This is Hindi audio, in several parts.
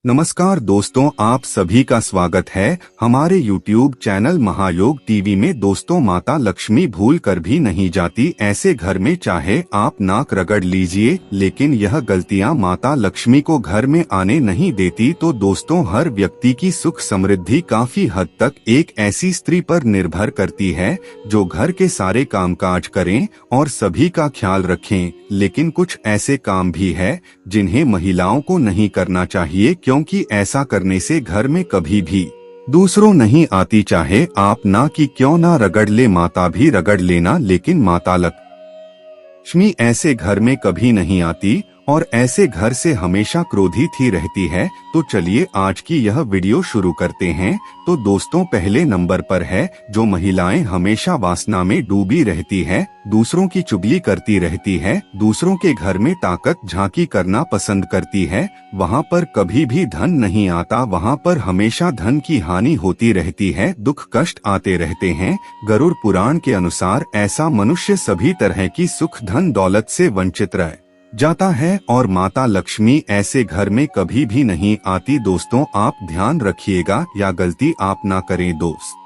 नमस्कार दोस्तों, आप सभी का स्वागत है हमारे YouTube चैनल महायोग टीवी में। दोस्तों, माता लक्ष्मी भूल कर भी नहीं जाती। ऐसे घर में चाहे आप नाक रगड़ लीजिए, लेकिन यह गलतियां माता लक्ष्मी को घर में आने नहीं देती। तो दोस्तों, हर व्यक्ति की सुख समृद्धि काफी हद तक एक ऐसी स्त्री पर निर्भर करती है जो घर के सारे कामकाज करें और सभी का ख्याल रखें। लेकिन कुछ ऐसे काम भी है जिन्हें महिलाओं को नहीं करना चाहिए, क्योंकि ऐसा करने से घर में कभी भी दूसरों नहीं आती। चाहे आप ना कि क्यों ना रगड़ ले, माता भी रगड़ लेना, लेकिन माता लक्ष्मी ऐसे घर में कभी नहीं आती और ऐसे घर से हमेशा क्रोधित ही रहती है। तो चलिए आज की यह वीडियो शुरू करते हैं। तो दोस्तों, पहले नंबर पर है जो महिलाएं हमेशा वासना में डूबी रहती है, दूसरों की चुगली करती रहती है, दूसरों के घर में ताकत झांकी करना पसंद करती है। वहां पर कभी भी धन नहीं आता, वहां पर हमेशा धन की हानि होती रहती है, दुख कष्ट आते रहते हैं। गरुड़ पुराण के अनुसार ऐसा मनुष्य सभी तरह की सुख धन दौलत से वंचित रह जाता है और माता लक्ष्मी ऐसे घर में कभी भी नहीं आती। दोस्तों, आप ध्यान रखिएगा या गलती आप ना करें दोस्त।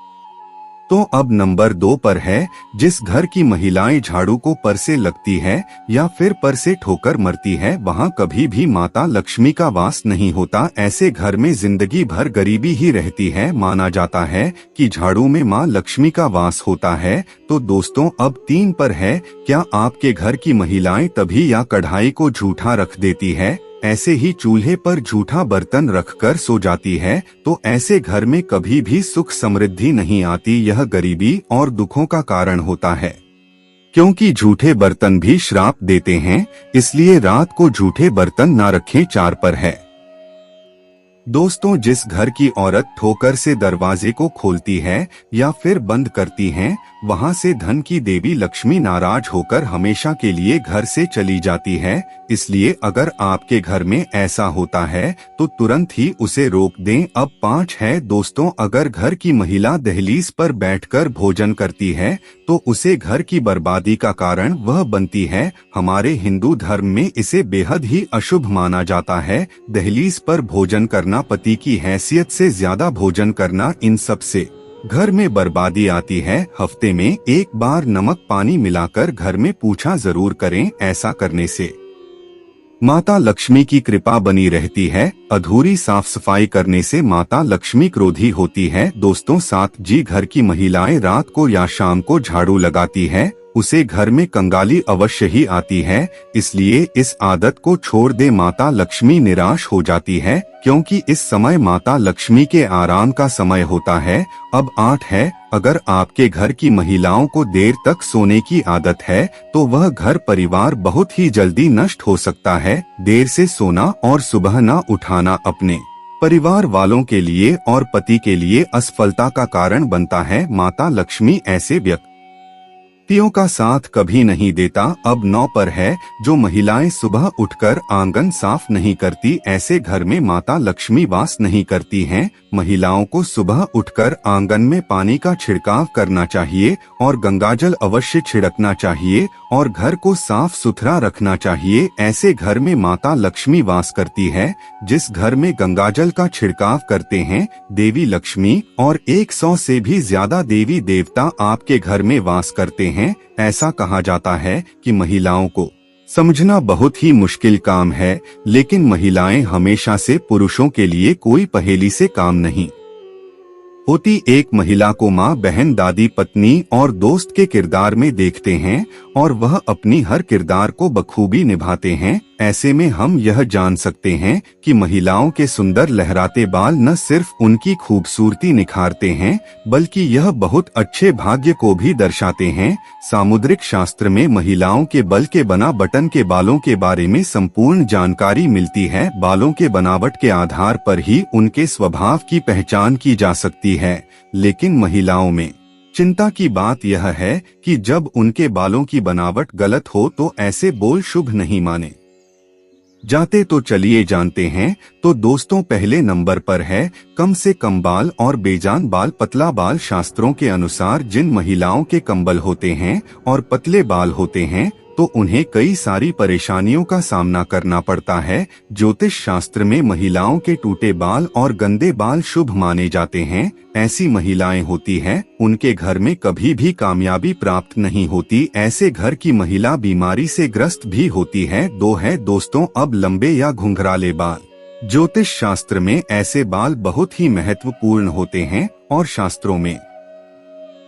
तो अब नंबर 2 पर है जिस घर की महिलाएं झाड़ू को पर से लगती है या फिर पर से ठोकर मरती है, वहां कभी भी माता लक्ष्मी का वास नहीं होता। ऐसे घर में जिंदगी भर गरीबी ही रहती है। माना जाता है कि झाड़ू में मां लक्ष्मी का वास होता है। तो दोस्तों, अब 3 पर है, क्या आपके घर की महिलाएं तभी या कढ़ाई को झूठा रख देती है, ऐसे ही चूल्हे पर झूठा बर्तन रखकर सो जाती है। तो ऐसे घर में कभी भी सुख समृद्धि नहीं आती। यह गरीबी और दुखों का कारण होता है, क्योंकि झूठे बर्तन भी श्राप देते हैं। इसलिए रात को झूठे बर्तन ना रखें। 4 पर है दोस्तों, जिस घर की औरत ठोकर से दरवाजे को खोलती है या फिर बंद करती है, वहां से धन की देवी लक्ष्मी नाराज होकर हमेशा के लिए घर से चली जाती है। इसलिए अगर आपके घर में ऐसा होता है तो तुरंत ही उसे रोक दें। अब 5 है दोस्तों, अगर घर की महिला दहलीज पर बैठकर भोजन करती है तो उसे घर की बर्बादी का कारण वह बनती है। हमारे हिंदू धर्म में इसे बेहद ही अशुभ माना जाता है। दहलीज पर भोजन करना, पति की हैसियत से ज्यादा भोजन करना, इन सब से घर में बर्बादी आती है। हफ्ते में 1 बार नमक पानी मिलाकर घर में पूछा जरूर करें। ऐसा करने से माता लक्ष्मी की कृपा बनी रहती है। अधूरी साफ सफाई करने से माता लक्ष्मी क्रोधी होती है। दोस्तों, 7 जी घर की महिलाएं रात को या शाम को झाड़ू लगाती है, उसे घर में कंगाली अवश्य ही आती है। इसलिए इस आदत को छोड़ दे, माता लक्ष्मी निराश हो जाती है, क्योंकि इस समय माता लक्ष्मी के आराम का समय होता है। अब 8 है, अगर आपके घर की महिलाओं को देर तक सोने की आदत है तो वह घर परिवार बहुत ही जल्दी नष्ट हो सकता है। देर से सोना और सुबह न उठाना अपने परिवार वालों के लिए और पति के लिए असफलता का कारण बनता है। माता लक्ष्मी ऐसे व्यक्तियों का साथ कभी नहीं देता। अब 9 पर है, जो महिलाएं सुबह उठकर आंगन साफ नहीं करती, ऐसे घर में माता लक्ष्मी वास नहीं करती हैं। महिलाओं को सुबह उठकर आंगन में पानी का छिड़काव करना चाहिए और गंगाजल अवश्य छिड़कना चाहिए और घर को साफ सुथरा रखना चाहिए। ऐसे घर में माता लक्ष्मी वास करती है। जिस घर में गंगाजल का छिड़काव करते हैं देवी लक्ष्मी और 100 से भी ज्यादा देवी देवता आपके घर में वास करते हैं। ऐसा कहा जाता है कि महिलाओं को समझना बहुत ही मुश्किल काम है, लेकिन महिलाएं हमेशा से पुरुषों के लिए कोई पहेली से काम नहीं होती। एक महिला को माँ, बहन, दादी, पत्नी और दोस्त के किरदार में देखते हैं और वह अपनी हर किरदार को बखूबी निभाते हैं। ऐसे में हम यह जान सकते हैं कि महिलाओं के सुंदर लहराते बाल न सिर्फ उनकी खूबसूरती निखारते हैं, बल्कि यह बहुत अच्छे भाग्य को भी दर्शाते हैं। सामुद्रिक शास्त्र में महिलाओं के बल के बना बटन के बालों के बारे में संपूर्ण जानकारी मिलती है। बालों के बनावट के आधार पर ही उनके स्वभाव की पहचान की जा सकती है। लेकिन महिलाओं में चिंता की बात यह है कि जब उनके बालों की बनावट गलत हो तो ऐसे बोल शुभ नहीं माने जाते। तो चलिए जानते हैं। तो दोस्तों, पहले नंबर पर है कम से कम बाल और बेजान बाल। पतला बाल शास्त्रों के अनुसार जिन महिलाओं के कंबल होते हैं और पतले बाल होते हैं तो उन्हें कई सारी परेशानियों का सामना करना पड़ता है। ज्योतिष शास्त्र में महिलाओं के टूटे बाल और गंदे बाल शुभ माने जाते हैं। ऐसी महिलाएं होती हैं, उनके घर में कभी भी कामयाबी प्राप्त नहीं होती। ऐसे घर की महिला बीमारी से ग्रस्त भी होती है। दो है दोस्तों, अब लंबे या घुंघराले बाल। ज्योतिष शास्त्र में ऐसे बाल बहुत ही महत्वपूर्ण होते हैं और शास्त्रों में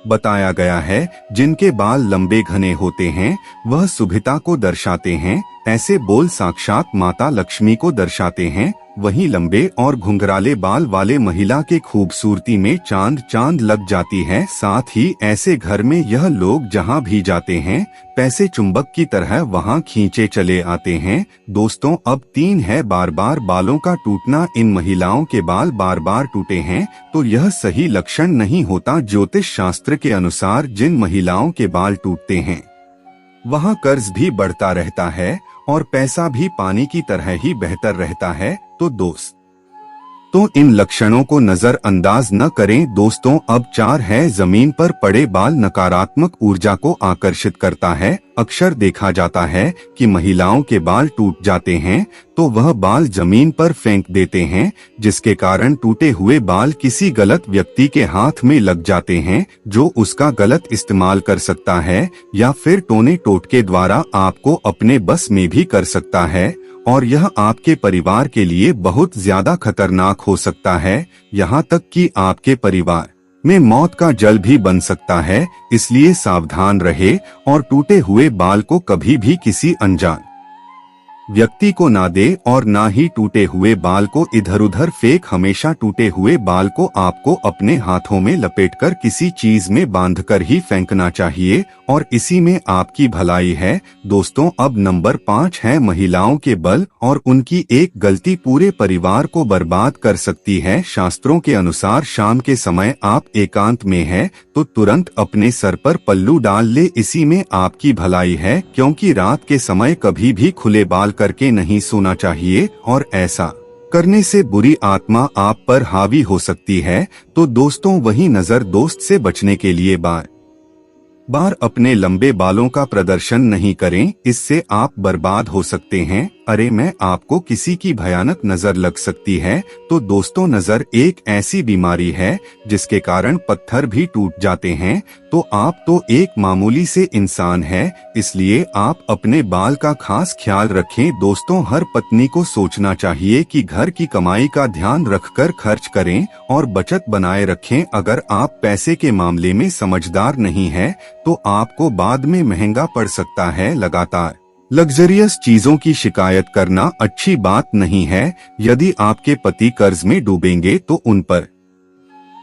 बताया गया है जिनके बाल लंबे घने होते हैं वह शुभता को दर्शाते हैं। ऐसे बोल साक्षात माता लक्ष्मी को दर्शाते हैं। वहीं लंबे और घुंघराले बाल वाले महिला के खूबसूरती में चांद चांद लग जाती है। साथ ही ऐसे घर में यह लोग जहां भी जाते हैं पैसे चुंबक की तरह वहां खींचे चले आते हैं। दोस्तों, अब 3 है बार बार बालों का टूटना। इन महिलाओं के बाल बार बार टूटे हैं तो यह सही लक्षण नहीं होता। ज्योतिष शास्त्र के अनुसार जिन महिलाओं के बाल टूटते हैं वहां कर्ज भी बढ़ता रहता है और पैसा भी पानी की तरह ही बहतर रहता है। तो इन लक्षणों को नजरअंदाज न करें। दोस्तों, अब 4 है जमीन पर पड़े बाल नकारात्मक ऊर्जा को आकर्षित करता है। अक्सर देखा जाता है कि महिलाओं के बाल टूट जाते हैं तो वह बाल जमीन पर फेंक देते हैं, जिसके कारण टूटे हुए बाल किसी गलत व्यक्ति के हाथ में लग जाते हैं जो उसका गलत इस्तेमाल कर सकता है या फिर टोने टोटके द्वारा आपको अपने बस में भी कर सकता है और यह आपके परिवार के लिए बहुत ज्यादा खतरनाक हो सकता है। यहाँ तक कि आपके परिवार में मौत का जल भी बन सकता है। इसलिए सावधान रहे और टूटे हुए बाल को कभी भी किसी अनजान व्यक्ति को ना दे और ना ही टूटे हुए बाल को इधर उधर फेंक। हमेशा टूटे हुए बाल को आपको अपने हाथों में लपेटकर किसी चीज में बांधकर ही फेंकना चाहिए और इसी में आपकी भलाई है। दोस्तों, अब नंबर 5 है महिलाओं के बल और उनकी एक गलती पूरे परिवार को बर्बाद कर सकती है। शास्त्रों के अनुसार शाम के समय आप एकांत में है तो तुरंत अपने सर पर पल्लू डाल ले, इसी में आपकी भलाई है। क्योंकि रात के समय कभी भी खुले बाल करके नहीं सोना चाहिए और ऐसा करने से बुरी आत्मा आप पर हावी हो सकती है। तो दोस्तों, वही नजर दोस्त से बचने के लिए बार अपने लंबे बालों का प्रदर्शन नहीं करें, इससे आप बर्बाद हो सकते हैं। अरे मैं आपको किसी की भयानक नजर लग सकती है। तो दोस्तों, नजर एक ऐसी बीमारी है जिसके कारण पत्थर भी टूट जाते हैं। तो आप तो एक मामूली से इंसान है, इसलिए आप अपने बाल का खास ख्याल रखें। दोस्तों, हर पत्नी को सोचना चाहिए कि घर की कमाई का ध्यान रखकर खर्च करें और बचत बनाए रखें। अगर आप पैसे के मामले में समझदार नहीं है तो आपको बाद में महंगा पड़ सकता है। लगातार लग्जरियस चीजों की शिकायत करना अच्छी बात नहीं है। यदि आपके पति कर्ज में डूबेंगे तो उन पर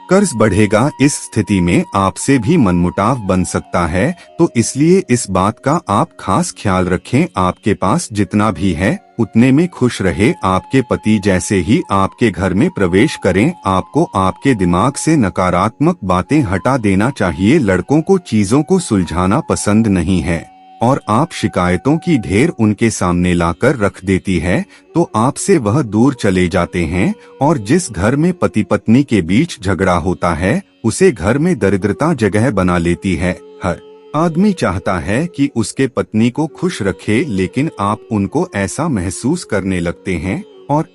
कर्ज बढ़ेगा। इस स्थिति में आपसे भी मनमुटाव बन सकता है, तो इसलिए इस बात का आप खास ख्याल रखें। आपके पास जितना भी है उतने में खुश रहे। आपके पति जैसे ही आपके घर में प्रवेश करें आपको आपके दिमाग से नकारात्मक बातें हटा देना चाहिए। लड़कों को चीजों को सुलझाना पसंद नहीं है और आप शिकायतों की ढेर उनके सामने लाकर रख देती है तो आपसे वह दूर चले जाते हैं। और जिस घर में पति पत्नी के बीच झगड़ा होता है उसे घर में दरिद्रता जगह बना लेती है। हर आदमी चाहता है कि उसके पत्नी को खुश रखे, लेकिन आप उनको ऐसा महसूस करने लगते हैं और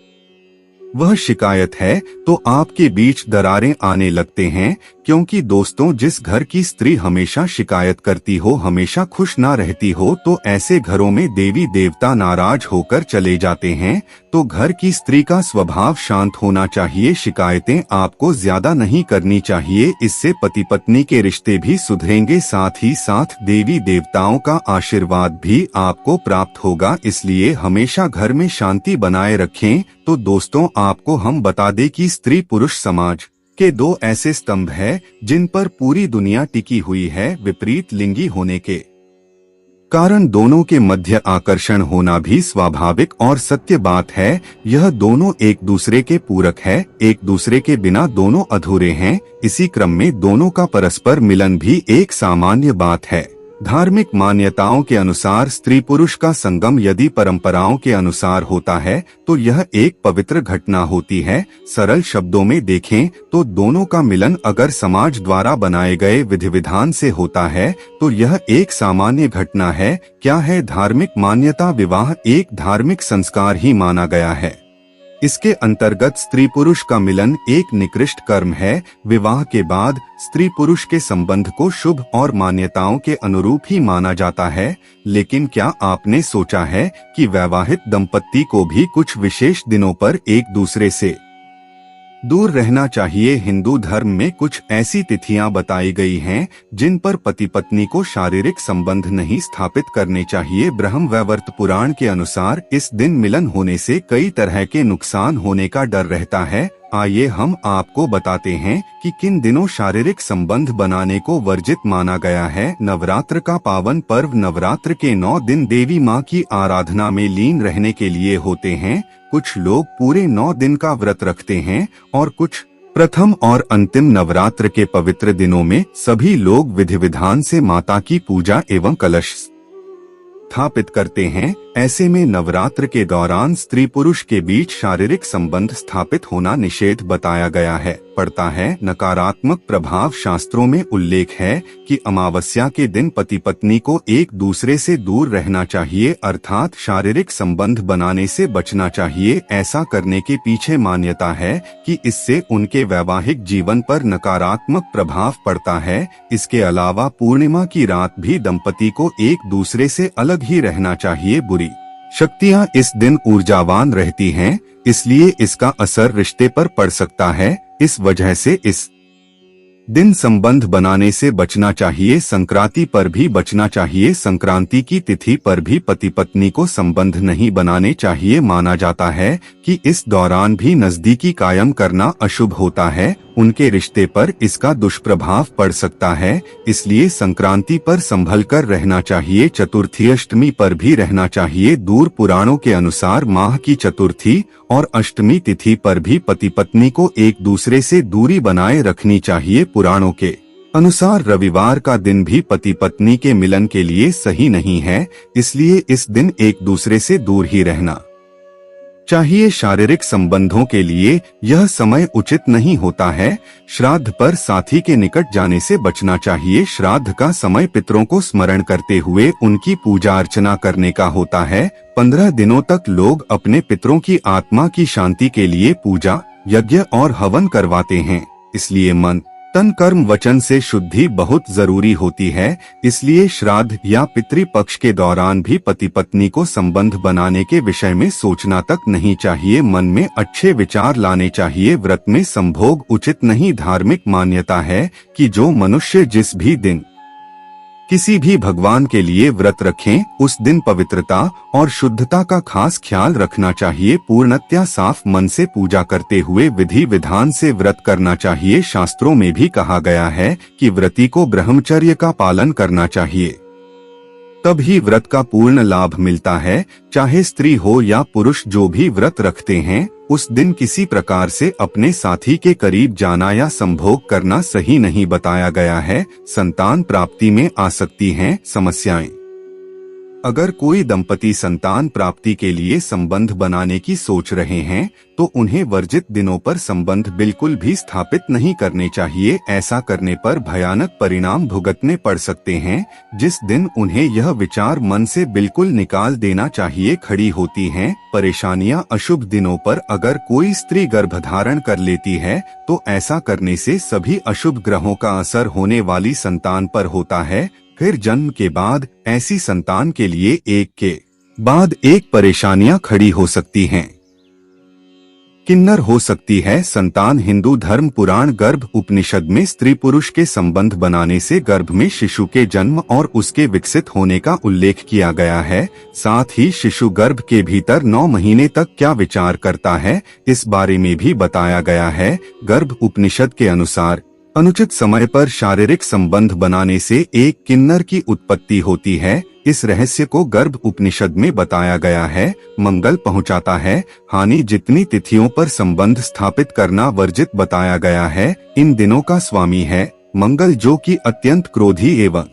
वह शिकायत है तो आपके बीच दरारें आने लगते हैं। क्योंकि दोस्तों, जिस घर की स्त्री हमेशा शिकायत करती हो, हमेशा खुश ना रहती हो, तो ऐसे घरों में देवी देवता नाराज होकर चले जाते हैं। तो घर की स्त्री का स्वभाव शांत होना चाहिए। शिकायतें आपको ज्यादा नहीं करनी चाहिए, इससे पति पत्नी के रिश्ते भी सुधरेंगे। साथ ही साथ देवी देवताओं का आशीर्वाद भी आपको प्राप्त होगा। इसलिए हमेशा घर में शांति बनाए रखें। तो दोस्तों, आपको हम बता दें कि स्त्री पुरुष समाज के 2 ऐसे स्तंभ हैं जिन पर पूरी दुनिया टिकी हुई है। विपरीत लिंगी होने के कारण दोनों के मध्य आकर्षण होना भी स्वाभाविक और सत्य बात है। यह दोनों एक दूसरे के पूरक है, एक दूसरे के बिना दोनों अधूरे हैं। इसी क्रम में दोनों का परस्पर मिलन भी एक सामान्य बात है। धार्मिक मान्यताओं के अनुसार स्त्री पुरुष का संगम यदि परंपराओं के अनुसार होता है तो यह एक पवित्र घटना होती है। सरल शब्दों में देखें तो दोनों का मिलन अगर समाज द्वारा बनाए गए विधि विधान से होता है तो यह एक सामान्य घटना है। क्या है धार्मिक मान्यता? विवाह एक धार्मिक संस्कार ही माना गया है। इसके अंतर्गत स्त्री पुरुष का मिलन एक निकृष्ट कर्म है। विवाह के बाद स्त्री पुरुष के संबंध को शुभ और मान्यताओं के अनुरूप ही माना जाता है। लेकिन क्या आपने सोचा है कि वैवाहिक दंपत्ति को भी कुछ विशेष दिनों पर एक दूसरे से दूर रहना चाहिए? हिंदू धर्म में कुछ ऐसी तिथियां बताई गई हैं जिन पर पति पत्नी को शारीरिक संबंध नहीं स्थापित करने चाहिए। ब्रह्म वैवर्त पुराण के अनुसार इस दिन मिलन होने से कई तरह के नुकसान होने का डर रहता है। आइए हम आपको बताते हैं कि किन दिनों शारीरिक संबंध बनाने को वर्जित माना गया है। नवरात्र का पावन पर्व नवरात्र के 9 दिन देवी माँ की आराधना में लीन रहने के लिए होते हैं। कुछ लोग पूरे 9 दिन का व्रत रखते हैं और कुछ प्रथम और अंतिम नवरात्र के पवित्र दिनों में सभी लोग विधि विधान से माता की पूजा एवं कलश स्थापित करते हैं। ऐसे में नवरात्र के दौरान स्त्री पुरुष के बीच शारीरिक संबंध स्थापित होना निषेध बताया गया है। पड़ता है नकारात्मक प्रभाव। शास्त्रों में उल्लेख है कि अमावस्या के दिन पति पत्नी को एक दूसरे से दूर रहना चाहिए, अर्थात शारीरिक संबंध बनाने से बचना चाहिए। ऐसा करने के पीछे मान्यता है कि इससे उनके वैवाहिक जीवन पर नकारात्मक प्रभाव पड़ता है। इसके अलावा पूर्णिमा की रात भी दंपति को एक दूसरे से अलग ही रहना चाहिए। बुरी शक्तियां इस दिन ऊर्जावान रहती हैं, इसलिए इसका असर रिश्ते पर पड़ सकता है। इस वजह से इस दिन संबंध बनाने से बचना चाहिए। संक्रांति पर भी बचना चाहिए। संक्रांति की तिथि पर भी पति पत्नी को संबंध नहीं बनाने चाहिए। माना जाता है कि इस दौरान भी नजदीकी कायम करना अशुभ होता है, उनके रिश्ते पर इसका दुष्प्रभाव पड़ सकता है। इसलिए संक्रांति पर संभल कर रहना चाहिए। चतुर्थी अष्टमी पर भी रहना चाहिए दूर। पुराणों के अनुसार माह की चतुर्थी और अष्टमी तिथि पर भी पति पत्नी को एक दूसरे से दूरी बनाए रखनी चाहिए। पुराणों के अनुसार रविवार का दिन भी पति पत्नी के मिलन के लिए सही नहीं है, इसलिए इस दिन एक दूसरे से दूर ही रहना चाहिए। शारीरिक संबंधों के लिए यह समय उचित नहीं होता है। श्राद्ध पर साथी के निकट जाने से बचना चाहिए। श्राद्ध का समय पितरों को स्मरण करते हुए उनकी पूजा अर्चना करने का होता है। 15 दिनों तक लोग अपने पितरों की आत्मा की शांति के लिए पूजा, यज्ञ और हवन करवाते हैं। इसलिए मन, तन, कर्म, वचन से शुद्धि बहुत जरूरी होती है। इसलिए श्राद्ध या पितृपक्ष के दौरान भी पति पत्नी को संबंध बनाने के विषय में सोचना तक नहीं चाहिए। मन में अच्छे विचार लाने चाहिए। व्रत में संभोग उचित नहीं। धार्मिक मान्यता है कि जो मनुष्य जिस भी दिन किसी भी भगवान के लिए व्रत रखें, उस दिन पवित्रता और शुद्धता का खास ख्याल रखना चाहिए। पूर्णतया साफ मन से पूजा करते हुए विधि विधान से व्रत करना चाहिए। शास्त्रों में भी कहा गया है कि व्रती को ब्रह्मचर्य का पालन करना चाहिए, तब ही व्रत का पूर्ण लाभ मिलता है। चाहे स्त्री हो या पुरुष, जो भी व्रत रखते हैं उस दिन किसी प्रकार से अपने साथी के करीब जाना या संभोग करना सही नहीं बताया गया है। संतान प्राप्ति में आ सकती हैं समस्याएं। अगर कोई दंपति संतान प्राप्ति के लिए संबंध बनाने की सोच रहे हैं तो उन्हें वर्जित दिनों पर संबंध बिल्कुल भी स्थापित नहीं करने चाहिए। ऐसा करने पर भयानक परिणाम भुगतने पड़ सकते हैं। जिस दिन उन्हें यह विचार मन से बिल्कुल निकाल देना चाहिए। खड़ी होती हैं परेशानियां। अशुभ दिनों पर अगर कोई स्त्री गर्भधारण कर लेती है तो ऐसा करने से सभी अशुभ ग्रहों का असर होने वाली संतान पर होता है। फिर जन्म के बाद ऐसी संतान के लिए एक के बाद एक परेशानियां खड़ी हो सकती हैं। किन्नर हो सकती है संतान। हिंदू धर्म पुराण गर्भ उपनिषद में स्त्री पुरुष के संबंध बनाने से गर्भ में शिशु के जन्म और उसके विकसित होने का उल्लेख किया गया है। साथ ही शिशु गर्भ के भीतर 9 महीने तक क्या विचार करता है, इस बारे में भी बताया गया है। गर्भ उपनिषद के अनुसार अनुचित समय पर शारीरिक संबंध बनाने से एक किन्नर की उत्पत्ति होती है। इस रहस्य को गर्भ उपनिषद में बताया गया है। मंगल पहुंचाता है। हानि जितनी तिथियों पर संबंध स्थापित करना वर्जित बताया गया है। इन दिनों का स्वामी है मंगल, जो कि अत्यंत क्रोधी एवं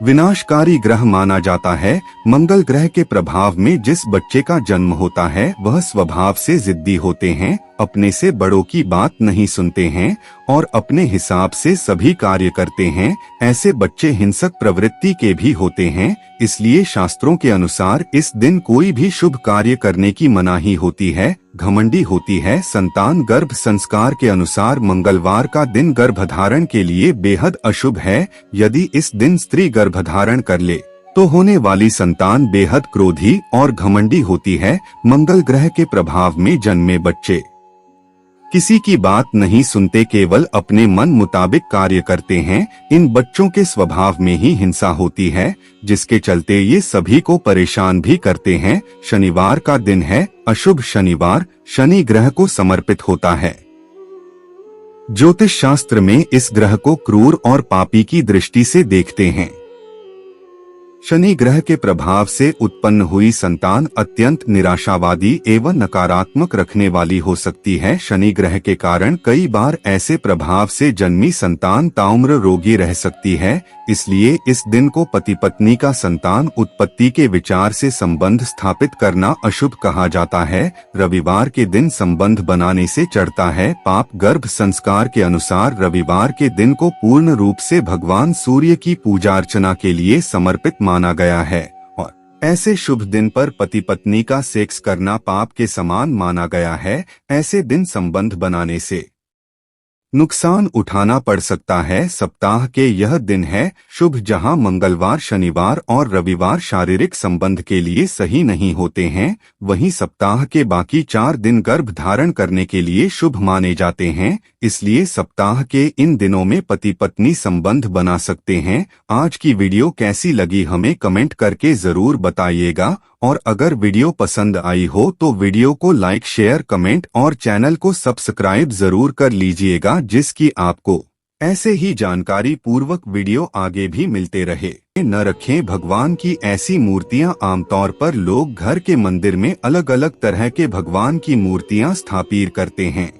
विनाशकारी ग्रह माना जाता है। मंगल ग्रह के प्रभाव में जिस बच्चे का जन्म होता है वह स्वभाव से जिद्दी होते हैं, अपने से बड़ों की बात नहीं सुनते हैं और अपने हिसाब से सभी कार्य करते हैं। ऐसे बच्चे हिंसक प्रवृत्ति के भी होते हैं। इसलिए शास्त्रों के अनुसार इस दिन कोई भी शुभ कार्य करने की मनाही होती है। घमंडी होती है। संतान गर्भ संस्कार के अनुसार मंगलवार का दिन गर्भधारण के लिए बेहद अशुभ है। यदि इस दिन स्त्री गर्भधारण कर ले तो होने वाली संतान बेहद क्रोधी और घमंडी होती है। मंगल ग्रह के प्रभाव में जन्मे बच्चे किसी की बात नहीं सुनते, केवल अपने मन मुताबिक कार्य करते हैं। इन बच्चों के स्वभाव में ही हिंसा होती है, जिसके चलते ये सभी को परेशान भी करते हैं। शनिवार का दिन है। अशुभ शनिवार शनि ग्रह को समर्पित होता है। ज्योतिष शास्त्र में इस ग्रह को क्रूर और पापी की दृष्टि से देखते हैं। शनि ग्रह के प्रभाव से उत्पन्न हुई संतान अत्यंत निराशावादी एवं नकारात्मक रखने वाली हो सकती है। शनि ग्रह के कारण कई बार ऐसे प्रभाव से जन्मी संतान ताउम्र रोगी रह सकती है। इसलिए इस दिन को पति पत्नी का संतान उत्पत्ति के विचार से संबंध स्थापित करना अशुभ कहा जाता है। रविवार के दिन संबंध बनाने से चढ़ता है पाप। गर्भ संस्कार के अनुसार रविवार के दिन को पूर्ण रूप से भगवान सूर्य की पूजा अर्चना के लिए समर्पित माना गया है और ऐसे शुभ दिन पर पति पत्नी का सेक्स करना पाप के समान माना गया है। ऐसे दिन संबंध बनाने से नुकसान उठाना पड़ सकता है। सप्ताह के यह दिन है शुभ, जहां मंगलवार शनिवार और रविवार शारीरिक संबंध के लिए सही नहीं होते हैं। वहीं सप्ताह के बाकी 4 दिन गर्भ धारण करने के लिए शुभ माने जाते हैं। इसलिए सप्ताह के इन दिनों में पति पत्नी संबंध बना सकते हैं। आज की वीडियो कैसी लगी हमें कमेंट करके जरूर बताइएगा और अगर वीडियो पसंद आई हो तो वीडियो को लाइक शेयर कमेंट और चैनल को सब्सक्राइब जरूर कर लीजिएगा, जिसकी आपको ऐसे ही जानकारी पूर्वक वीडियो आगे भी मिलते रहे। न रखें भगवान की ऐसी मूर्तियां। आमतौर पर लोग घर के मंदिर में अलग अलग तरह के भगवान की मूर्तियां स्थापित करते हैं,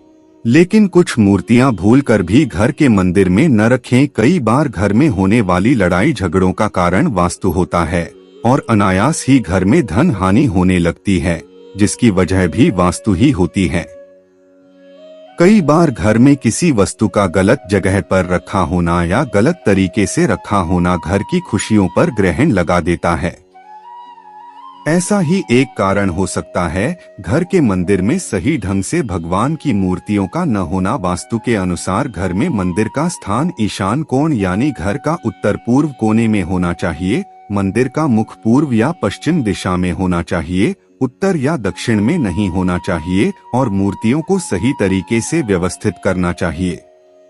लेकिन कुछ मूर्तियां भूलकर भी घर के मंदिर में न रखें। कई बार घर में होने वाली लड़ाई झगड़ों का कारण वास्तु होता है और अनायास ही घर में धन हानि होने लगती है, जिसकी वजह भी वास्तु ही होती है। कई बार घर में किसी वस्तु का गलत जगह पर रखा होना या गलत तरीके से रखा होना घर की खुशियों पर ग्रहण लगा देता है। ऐसा ही एक कारण हो सकता है घर के मंदिर में सही ढंग से भगवान की मूर्तियों का न होना। वास्तु के अनुसार घर में मंदिर का स्थान ईशान कोण यानी घर का उत्तर पूर्व कोने में होना चाहिए। मंदिर का मुख पूर्व या पश्चिम दिशा में होना चाहिए, उत्तर या दक्षिण में नहीं होना चाहिए और मूर्तियों को सही तरीके से व्यवस्थित करना चाहिए।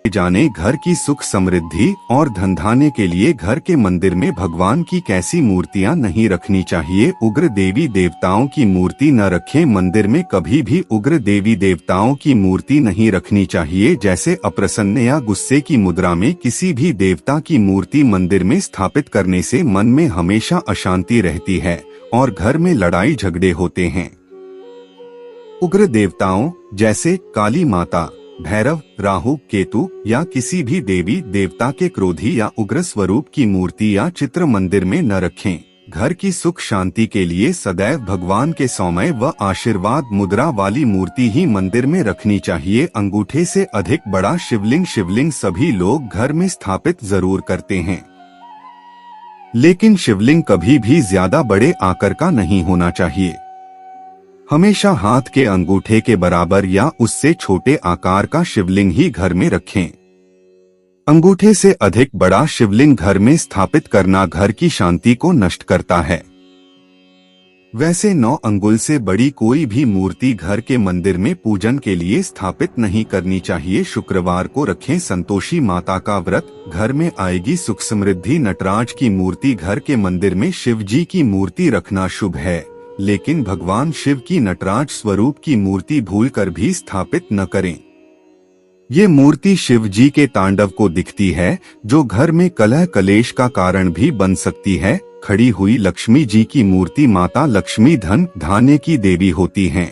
जाने घर की सुख समृद्धि और धनधान्य के लिए घर के मंदिर में भगवान की कैसी मूर्तियां नहीं रखनी चाहिए। उग्र देवी देवताओं की मूर्ति न रखें। मंदिर में कभी भी उग्र देवी देवताओं की मूर्ति नहीं रखनी चाहिए। जैसे अप्रसन्न या गुस्से की मुद्रा में किसी भी देवता की मूर्ति मंदिर में स्थापित करने से मन में हमेशा अशांति रहती है और घर में लड़ाई झगड़े होते हैं। उग्र देवताओं जैसे काली माता, भैरव, राहु, केतु या किसी भी देवी देवता के क्रोधी या उग्र स्वरूप की मूर्ति या चित्र मंदिर में न रखें। घर की सुख शांति के लिए सदैव भगवान के सौम्य व आशीर्वाद मुद्रा वाली मूर्ति ही मंदिर में रखनी चाहिए। अंगूठे से अधिक बड़ा शिवलिंग सभी लोग घर में स्थापित जरूर करते हैं, लेकिन शिवलिंग कभी भी ज्यादा बड़े आकार का नहीं होना चाहिए। हमेशा हाथ के अंगूठे के बराबर या उससे छोटे आकार का शिवलिंग ही घर में रखें। अंगूठे से अधिक बड़ा शिवलिंग घर में स्थापित करना घर की शांति को नष्ट करता है। वैसे 9 अंगुल से बड़ी कोई भी मूर्ति घर के मंदिर में पूजन के लिए स्थापित नहीं करनी चाहिए। शुक्रवार को रखें संतोषी माता का व्रत, घर में आएगी सुख समृद्धि। नटराज की मूर्ति घर के मंदिर में शिव जी की मूर्ति रखना शुभ है, लेकिन भगवान शिव की नटराज स्वरूप की मूर्ति भूलकर भी स्थापित न करें। ये मूर्ति शिव जी के तांडव को दिखती है, जो घर में कलह कलेश का कारण भी बन सकती है। खड़ी हुई लक्ष्मी जी की मूर्ति माता लक्ष्मी धन धान्य की देवी होती हैं।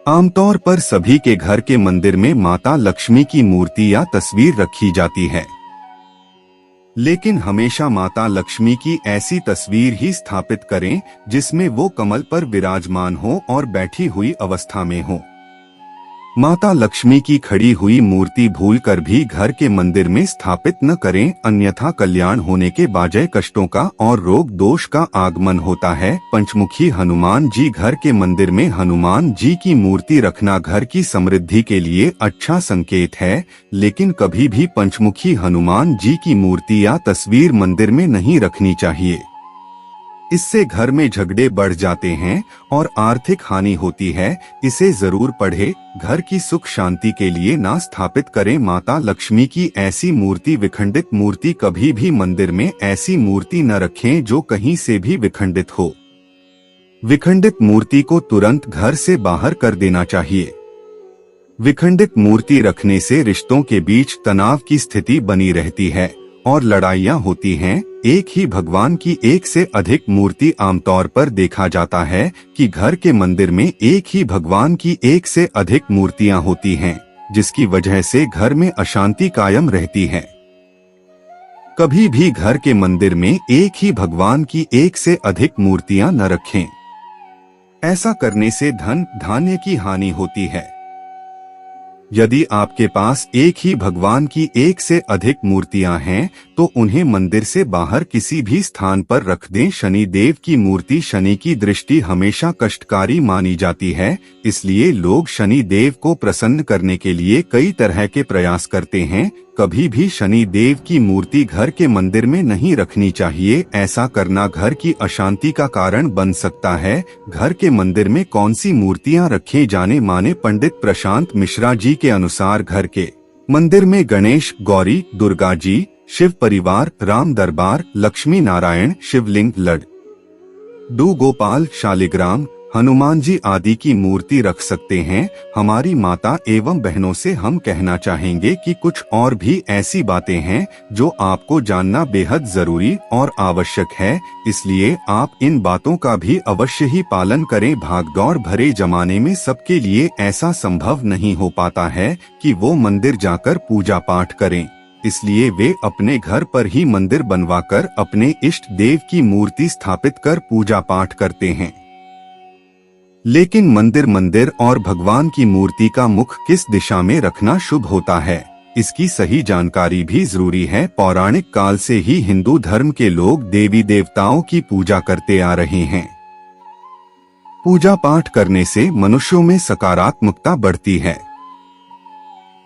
आमतौर पर सभी के घर के मंदिर में माता लक्ष्मी की मूर्ति या तस्वीर रखी जाती है। लेकिन हमेशा माता लक्ष्मी की ऐसी तस्वीर ही स्थापित करें जिसमें वो कमल पर विराजमान हो और बैठी हुई अवस्था में हो। माता लक्ष्मी की खड़ी हुई मूर्ति भूलकर भी घर के मंदिर में स्थापित न करें, अन्यथा कल्याण होने के बजाय कष्टों का और रोग दोष का आगमन होता है। पंचमुखी हनुमान जी घर के मंदिर में हनुमान जी की मूर्ति रखना घर की समृद्धि के लिए अच्छा संकेत है, लेकिन कभी भी पंचमुखी हनुमान जी की मूर्ति या तस्वीर मंदिर में नहीं रखनी चाहिए। इससे घर में झगड़े बढ़ जाते हैं और आर्थिक हानि होती है। इसे जरूर पढ़े। घर की सुख शांति के लिए ना स्थापित करें माता लक्ष्मी की ऐसी मूर्ति। विखंडित मूर्ति कभी भी मंदिर में ऐसी मूर्ति न रखें जो कहीं से भी विखंडित हो। विखंडित मूर्ति को तुरंत घर से बाहर कर देना चाहिए। विखंडित मूर्ति रखने से रिश्तों के बीच तनाव की स्थिति बनी रहती है और लड़ाइयाँ होती हैं। एक ही भगवान की एक से अधिक मूर्ति आमतौर पर देखा जाता है कि घर के मंदिर में एक ही भगवान की एक से अधिक मूर्तियाँ होती हैं, जिसकी वजह से घर में अशांति कायम रहती है। कभी भी घर के मंदिर में एक ही भगवान की एक से अधिक मूर्तियाँ न रखें। ऐसा करने से धन धान्य की हानि होती है। यदि आपके पास एक ही भगवान की एक से अधिक मूर्तियां हैं तो उन्हें मंदिर से बाहर किसी भी स्थान पर रख दें। शनि देव की मूर्ति शनि की दृष्टि हमेशा कष्टकारी मानी जाती है, इसलिए लोग शनि देव को प्रसन्न करने के लिए कई तरह के प्रयास करते हैं। कभी भी शनि देव की मूर्ति घर के मंदिर में नहीं रखनी चाहिए। ऐसा करना घर की अशांति का कारण बन सकता है। घर के मंदिर में कौन सी मूर्तियां रखें, जाने माने पंडित प्रशांत मिश्रा जी के अनुसार घर के मंदिर में गणेश, गौरी, दुर्गा जी, शिव परिवार, राम दरबार, लक्ष्मी नारायण, शिवलिंग, लड्डू गोपाल, शालिग्राम, हनुमान जी आदि की मूर्ति रख सकते हैं। हमारी माता एवं बहनों से हम कहना चाहेंगे कि कुछ और भी ऐसी बातें हैं जो आपको जानना बेहद जरूरी और आवश्यक है, इसलिए आप इन बातों का भी अवश्य ही पालन करें। भागदौड़ भरे जमाने में सबके लिए ऐसा संभव नहीं हो पाता है कि वो मंदिर जाकर पूजा पाठ करें, इसलिए वे अपने घर पर ही मंदिर बनवाकर अपने इष्ट देव की मूर्ति स्थापित कर पूजा पाठ करते हैं। लेकिन मंदिर और भगवान की मूर्ति का मुख किस दिशा में रखना शुभ होता है, इसकी सही जानकारी भी जरूरी है। पौराणिक काल से ही हिंदू धर्म के लोग देवी देवताओं की पूजा करते आ रहे हैं। पूजा पाठ करने से मनुष्यों में सकारात्मकता बढ़ती है,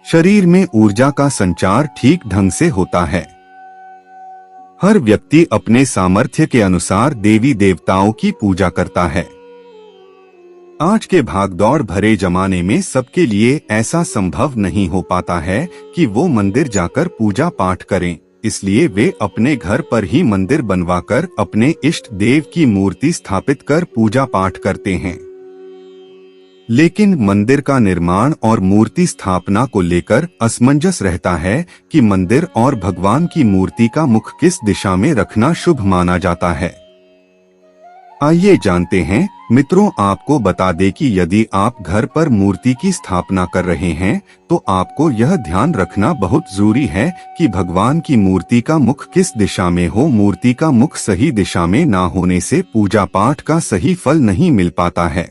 शरीर में ऊर्जा का संचार ठीक ढंग से होता है। हर व्यक्ति अपने सामर्थ्य के अनुसार देवी देवताओं की पूजा करता है। आज के भागदौड़ भरे जमाने में सबके लिए ऐसा संभव नहीं हो पाता है कि वो मंदिर जाकर पूजा पाठ करें, इसलिए वे अपने घर पर ही मंदिर बनवाकर अपने इष्ट देव की मूर्ति स्थापित कर पूजा पाठ करते हैं। लेकिन मंदिर का निर्माण और मूर्ति स्थापना को लेकर असमंजस रहता है कि मंदिर और भगवान की मूर्ति का मुख किस दिशा में रखना शुभ माना जाता है। आइए जानते हैं मित्रों, आपको बता दें कि यदि आप घर पर मूर्ति की स्थापना कर रहे हैं तो आपको यह ध्यान रखना बहुत जरूरी है कि भगवान की मूर्ति का मुख किस दिशा में हो। मूर्ति का मुख सही दिशा में ना होने से पूजा पाठ का सही फल नहीं मिल पाता है।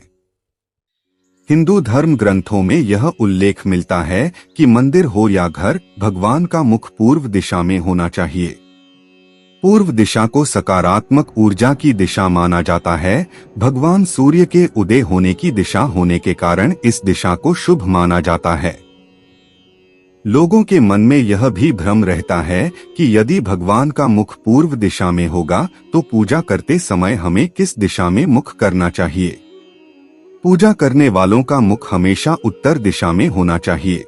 हिंदू धर्म ग्रंथों में यह उल्लेख मिलता है कि मंदिर हो या घर, भगवान का मुख पूर्व दिशा में होना चाहिए। पूर्व दिशा को सकारात्मक ऊर्जा की दिशा माना जाता है। भगवान सूर्य के उदय होने की दिशा होने के कारण इस दिशा को शुभ माना जाता है। लोगों के मन में यह भी भ्रम रहता है कि यदि भगवान का मुख पूर्व दिशा में होगा तो पूजा करते समय हमें किस दिशा में मुख करना चाहिए। पूजा करने वालों का मुख हमेशा उत्तर दिशा में होना चाहिए।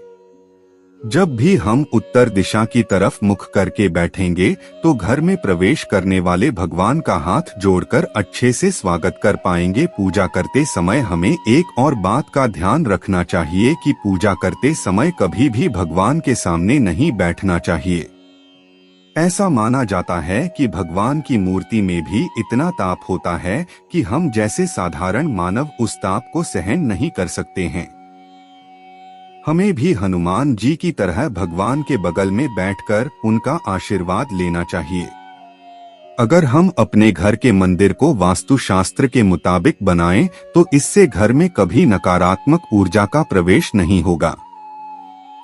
जब भी हम उत्तर दिशा की तरफ मुख करके बैठेंगे तो घर में प्रवेश करने वाले भगवान का हाथ जोड़कर अच्छे से स्वागत कर पाएंगे। पूजा करते समय हमें एक और बात का ध्यान रखना चाहिए कि पूजा करते समय कभी भी भगवान के सामने नहीं बैठना चाहिए। ऐसा माना जाता है कि भगवान की मूर्ति में भी इतना ताप होता है कि हम जैसे साधारण मानव उस ताप को सहन नहीं कर सकते हैं। हमें भी हनुमान जी की तरह भगवान के बगल में बैठकर उनका आशीर्वाद लेना चाहिए। अगर हम अपने घर के मंदिर को वास्तुशास्त्र के मुताबिक बनाएं, तो इससे घर में कभी नकारात्मक ऊर्जा का प्रवेश नहीं होगा।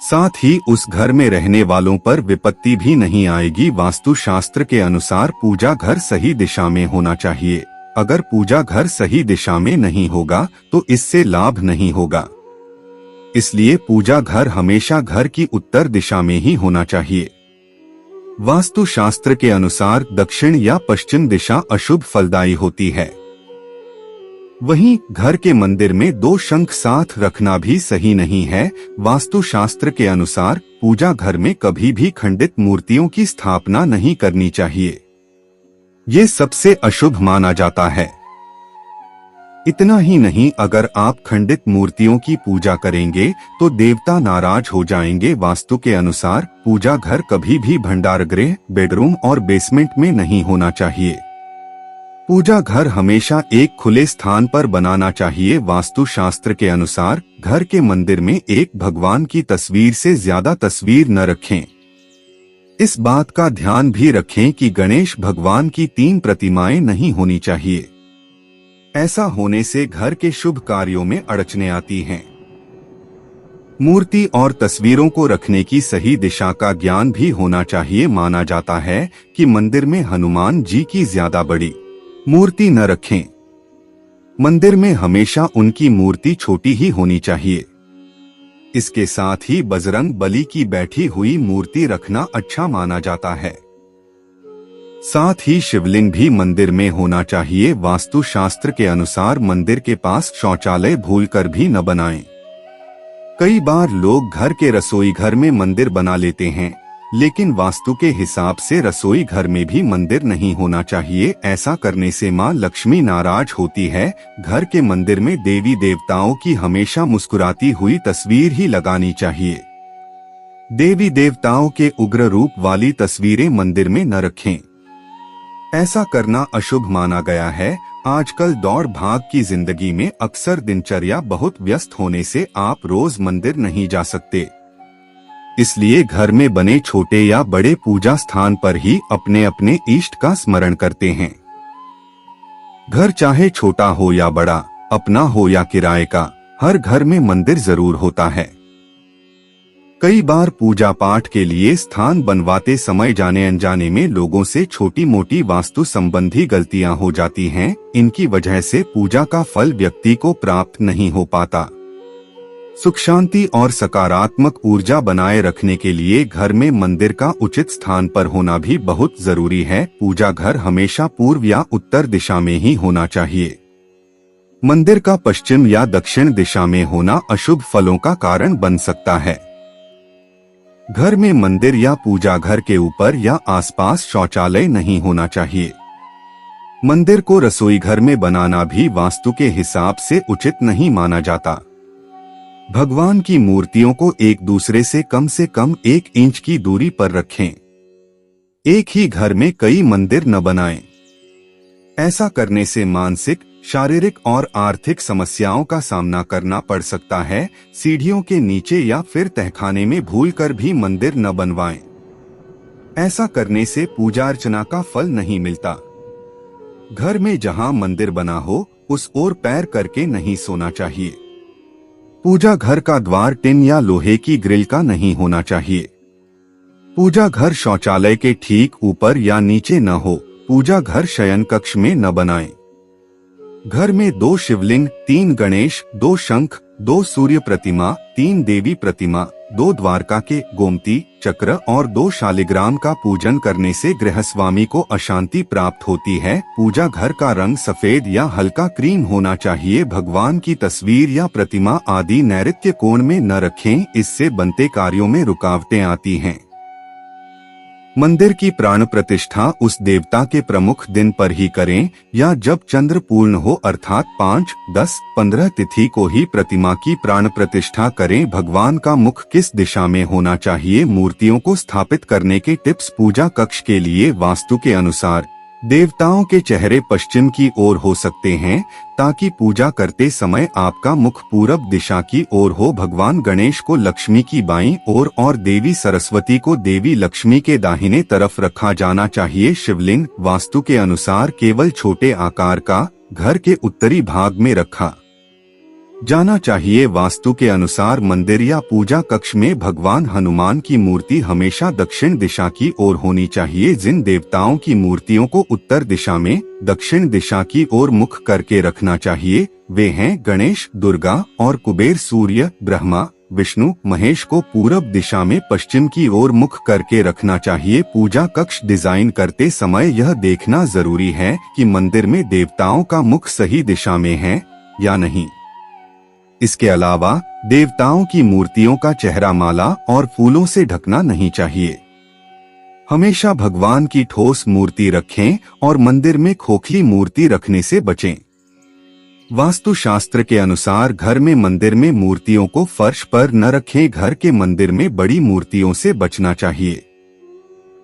साथ ही उस घर में रहने वालों पर विपत्ति भी नहीं आएगी। वास्तुशास्त्र के अनुसार पूजा घर सही दिशा में होना चाहिए। अगर पूजा घर सही दिशा में नहीं होगा तो इससे लाभ नहीं होगा। इसलिए पूजा घर हमेशा घर की उत्तर दिशा में ही होना चाहिए। वास्तुशास्त्र के अनुसार दक्षिण या पश्चिम दिशा अशुभ फलदायी होती है। वहीं घर के मंदिर में 2 शंख साथ रखना भी सही नहीं है। वास्तुशास्त्र के अनुसार पूजा घर में कभी भी खंडित मूर्तियों की स्थापना नहीं करनी चाहिए। ये सबसे अशुभ माना जाता है। इतना ही नहीं, अगर आप खंडित मूर्तियों की पूजा करेंगे तो देवता नाराज हो जाएंगे। वास्तु के अनुसार पूजा घर कभी भी भंडार गृह, बेडरूम और बेसमेंट में नहीं होना चाहिए। पूजा घर हमेशा एक खुले स्थान पर बनाना चाहिए। वास्तुशास्त्र के अनुसार घर के मंदिर में एक भगवान की तस्वीर से ज्यादा तस्वीर न रखें। इस बात का ध्यान भी रखें कि गणेश भगवान की 3 प्रतिमाएं नहीं होनी चाहिए। ऐसा होने से घर के शुभ कार्यों में अड़चने आती हैं। मूर्ति और तस्वीरों को रखने की सही दिशा का ज्ञान भी होना चाहिए। माना जाता है कि मंदिर में हनुमान जी की ज्यादा बड़ी मूर्ति न रखें। मंदिर में हमेशा उनकी मूर्ति छोटी ही होनी चाहिए। इसके साथ ही बजरंग बली की बैठी हुई मूर्ति रखना अच्छा माना जाता है। साथ ही शिवलिंग भी मंदिर में होना चाहिए। वास्तुशास्त्र के अनुसार मंदिर के पास शौचालय भूलकर भी न बनाएं। कई बार लोग घर के रसोई घर में मंदिर बना लेते हैं, लेकिन वास्तु के हिसाब से रसोई घर में भी मंदिर नहीं होना चाहिए। ऐसा करने से मां लक्ष्मी नाराज होती है। घर के मंदिर में देवी देवताओं की हमेशा मुस्कुराती हुई तस्वीर ही लगानी चाहिए। देवी देवताओं के उग्र रूप वाली तस्वीरें मंदिर में न रखें। ऐसा करना अशुभ माना गया है। आजकल दौड़ भाग की जिंदगी में अक्सर दिनचर्या बहुत व्यस्त होने से आप रोज मंदिर नहीं जा सकते। इसलिए घर में बने छोटे या बड़े पूजा स्थान पर ही अपने अपने इष्ट का स्मरण करते हैं। घर चाहे छोटा हो या बड़ा, अपना हो या किराए का, हर घर में मंदिर जरूर होता है। कई बार पूजा पाठ के लिए स्थान बनवाते समय जाने अनजाने में लोगों से छोटी मोटी वास्तु संबंधी गलतियां हो जाती हैं। इनकी वजह से पूजा का फल व्यक्ति को प्राप्त नहीं हो पाता। सुख शांति और सकारात्मक ऊर्जा बनाए रखने के लिए घर में मंदिर का उचित स्थान पर होना भी बहुत जरूरी है। पूजा घर हमेशा पूर्व या उत्तर दिशा में ही होना चाहिए। मंदिर का पश्चिम या दक्षिण दिशा में होना अशुभ फलों का कारण बन सकता है। घर में मंदिर या पूजा घर के ऊपर या आसपास शौचालय नहीं होना चाहिए। मंदिर को रसोई घर में बनाना भी वास्तु के हिसाब से उचित नहीं माना जाता। भगवान की मूर्तियों को एक दूसरे से कम 1 इंच की दूरी पर रखें। एक ही घर में कई मंदिर न बनाएं। ऐसा करने से मानसिक, शारीरिक और आर्थिक समस्याओं का सामना करना पड़ सकता है। सीढ़ियों के नीचे या फिर तहखाने में भूलकर भी मंदिर न बनवाएं। ऐसा करने से पूजा अर्चना का फल नहीं मिलता। घर में जहां मंदिर बना हो उस ओर पैर करके नहीं सोना चाहिए। पूजा घर का द्वार टिन या लोहे की ग्रिल का नहीं होना चाहिए। पूजा घर शौचालय के ठीक ऊपर या नीचे न हो। पूजा घर शयन कक्ष में न बनाएं। घर में 2 शिवलिंग, 3 गणेश, 2 शंख, 2 सूर्य प्रतिमा, 3 देवी प्रतिमा, 2 द्वारका के गोमती चक्र और 2 शालिग्राम का पूजन करने से गृहस्वामी को अशांति प्राप्त होती है। पूजा घर का रंग सफेद या हल्का क्रीम होना चाहिए। भगवान की तस्वीर या प्रतिमा आदि नैऋत्य कोण में न रखें, इससे बनते कार्यों में रुकावटें आती हैं। मंदिर की प्राण प्रतिष्ठा उस देवता के प्रमुख दिन पर ही करें या जब चंद्र पूर्ण हो, अर्थात 5, 10, 15 तिथि को ही प्रतिमा की प्राण प्रतिष्ठा करें। भगवान का मुख किस दिशा में होना चाहिए? मूर्तियों को स्थापित करने के टिप्स। पूजा कक्ष के लिए वास्तु के अनुसार देवताओं के चेहरे पश्चिम की ओर हो सकते हैं ताकि पूजा करते समय आपका मुख पूरब दिशा की ओर हो। भगवान गणेश को लक्ष्मी की बाईं ओर और देवी सरस्वती को देवी लक्ष्मी के दाहिने तरफ रखा जाना चाहिए। शिवलिंग वास्तु के अनुसार केवल छोटे आकार का घर के उत्तरी भाग में रखा जाना चाहिए। वास्तु के अनुसार मंदिर या पूजा कक्ष में भगवान हनुमान की मूर्ति हमेशा दक्षिण दिशा की ओर होनी चाहिए। जिन देवताओं की मूर्तियों को उत्तर दिशा में दक्षिण दिशा की ओर मुख करके रखना चाहिए वे हैं गणेश, दुर्गा और कुबेर। सूर्य, ब्रह्मा, विष्णु, महेश को पूरब दिशा में पश्चिम की ओर मुख करके रखना चाहिए। पूजा कक्ष डिजाइन करते समय यह देखना जरूरी है कि मंदिर में देवताओं का मुख सही दिशा में है या नहीं। इसके अलावा देवताओं की मूर्तियों का चेहरा माला और फूलों से ढकना नहीं चाहिए। हमेशा भगवान की ठोस मूर्ति रखें और मंदिर में खोखली मूर्ति रखने से बचें। वास्तुशास्त्र के अनुसार घर में मंदिर में मूर्तियों को फर्श पर न रखें। घर के मंदिर में बड़ी मूर्तियों से बचना चाहिए।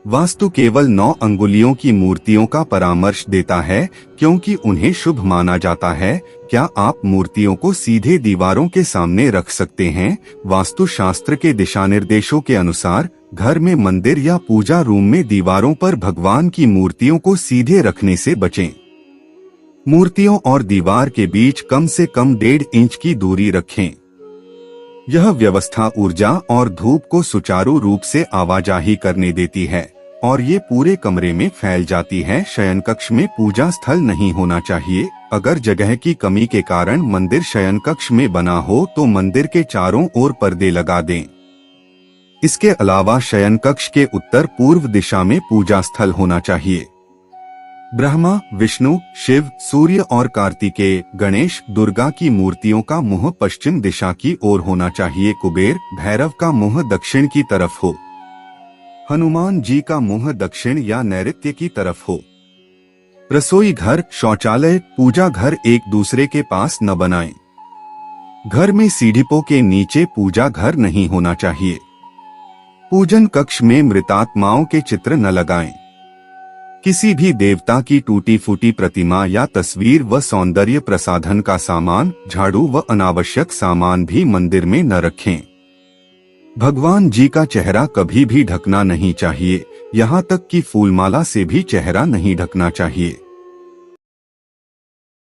वास्तु केवल 9 अंगुलियों की मूर्तियों का परामर्श देता है क्योंकि उन्हें शुभ माना जाता है। क्या आप मूर्तियों को सीधे दीवारों के सामने रख सकते हैं? वास्तु शास्त्र के दिशा निर्देशों के अनुसार घर में मंदिर या पूजा रूम में दीवारों पर भगवान की मूर्तियों को सीधे रखने से बचें। मूर्तियों और दीवार के बीच कम से कम 1.5 इंच की दूरी रखें। यह व्यवस्था ऊर्जा और धूप को सुचारू रूप से आवाजाही करने देती है और ये पूरे कमरे में फैल जाती है। शयन कक्ष में पूजा स्थल नहीं होना चाहिए। अगर जगह की कमी के कारण मंदिर शयन कक्ष में बना हो तो मंदिर के चारों ओर पर्दे लगा दें। इसके अलावा शयन कक्ष के उत्तर पूर्व दिशा में पूजा स्थल होना चाहिए। ब्रह्मा, विष्णु, शिव, सूर्य और कार्तिकेय, गणेश, दुर्गा की मूर्तियों का मुंह पश्चिम दिशा की ओर होना चाहिए। कुबेर, भैरव का मुंह दक्षिण की तरफ हो। हनुमान जी का मुंह दक्षिण या नैऋत्य की तरफ हो। रसोई घर, शौचालय, पूजा घर एक दूसरे के पास न बनाएं। घर में सीढ़ियों के नीचे पूजा घर नहीं होना चाहिए। पूजन कक्ष में मृतात्माओं के चित्र न लगाएं। किसी भी देवता की टूटी फूटी प्रतिमा या तस्वीर व सौंदर्य प्रसाधन का सामान, झाड़ू व अनावश्यक सामान भी मंदिर में न रखें। भगवान जी का चेहरा कभी भी ढकना नहीं चाहिए, यहाँ तक कि फूलमाला से भी चेहरा नहीं ढकना चाहिए।